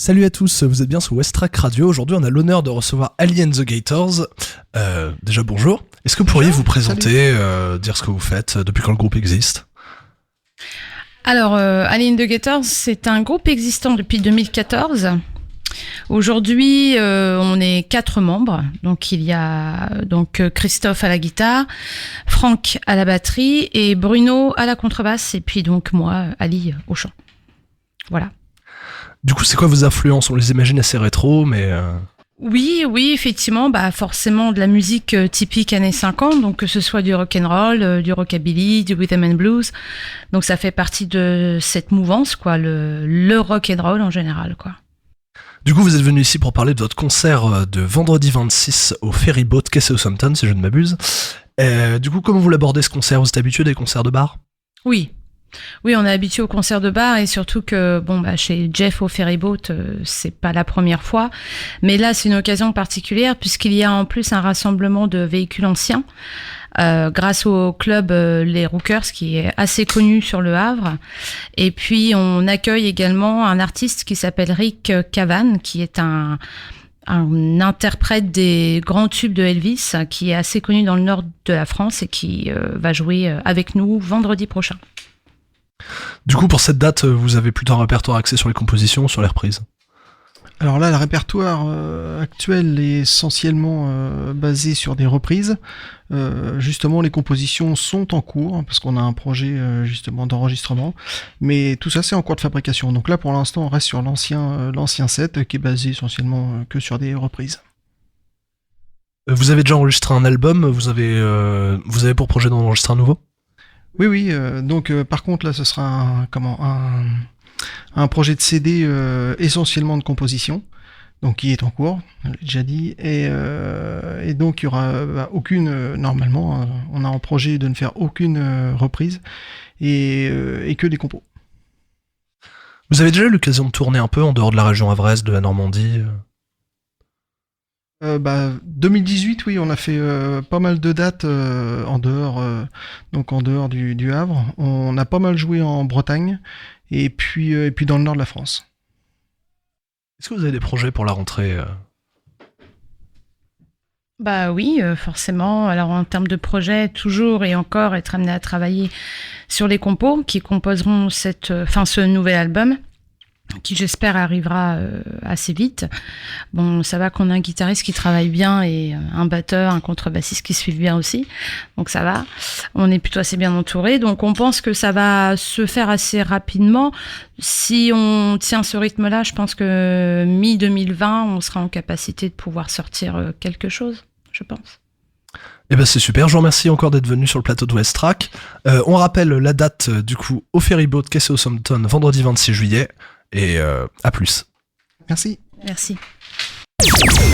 Salut à tous, vous êtes bien sur Westrack Radio. Aujourd'hui, on a l'honneur de recevoir Ali and the Gators. Déjà, bonjour. Est-ce que vous pourriez vous présenter, dire ce que vous faites, depuis quand le groupe existe ? Alors, Ali and the Gators, c'est un groupe existant depuis 2014. Aujourd'hui, on est 4 membres. Donc, il y a Christophe à la guitare, Franck à la batterie et Bruno à la contrebasse. Et puis donc moi, Ali au chant. Voilà. Du coup, c'est quoi vos influences ? On les imagine assez rétro, mais... Oui, effectivement, forcément de la musique typique années 50, donc que ce soit du rock'n'roll, du rockabilly, du rhythm and blues. Donc ça fait partie de cette mouvance, quoi, le rock'n'roll en général, quoi. Du coup, vous êtes venu ici pour parler de votre concert de vendredi 26 au Ferryboat quai Southampton, si je ne m'abuse. Du coup, comment vous l'abordez ce concert ? Vous êtes habitué des concerts de bar ? Oui, on est habitué aux concerts de bar et surtout que chez Jeff au Ferryboat, c'est pas la première fois, mais là c'est une occasion particulière puisqu'il y a en plus un rassemblement de véhicules anciens grâce au club Les Rookers qui est assez connu sur le Havre, et puis on accueille également un artiste qui s'appelle Rick Cavan qui est un interprète des grands tubes de Elvis qui est assez connu dans le nord de la France et qui va jouer avec nous vendredi prochain. Du coup, pour cette date, vous avez plutôt un répertoire axé sur les compositions ou sur les reprises ? Alors là, le répertoire actuel est essentiellement basé sur des reprises. Justement, les compositions sont en cours, parce qu'on a un projet justement d'enregistrement, mais tout ça c'est en cours de fabrication. Donc là, pour l'instant, on reste sur l'ancien set, qui est basé essentiellement que sur des reprises. Vous avez déjà enregistré un album, vous avez pour projet d'en enregistrer un nouveau ? Oui, donc par contre là ce sera un projet de CD essentiellement de composition, donc qui est en cours, je l'ai déjà dit, et donc il y aura normalement on a en projet de ne faire aucune reprise et que des compos. Vous avez déjà eu l'occasion de tourner un peu en dehors de la région havraise, de la Normandie ? 2018, oui, on a fait pas mal de dates en dehors du Havre. On a pas mal joué en Bretagne et puis dans le nord de la France. Est-ce que vous avez des projets pour la rentrée ? Oui, forcément. Alors en termes de projet, toujours et encore être amené à travailler sur les compos qui composeront ce nouvel album, qui j'espère arrivera assez vite. Bon, ça va qu'on a un guitariste qui travaille bien et un batteur, un contrebassiste qui suivent bien aussi. Donc ça va. On est plutôt assez bien entouré. Donc on pense que ça va se faire assez rapidement. Si on tient ce rythme-là, je pense que mi-2020, on sera en capacité de pouvoir sortir quelque chose, je pense. C'est super, je vous remercie encore d'être venu sur le plateau de Westrack. On rappelle la date du coup au Ferryboat quai Southampton, vendredi 26 juillet. Et à plus. Merci.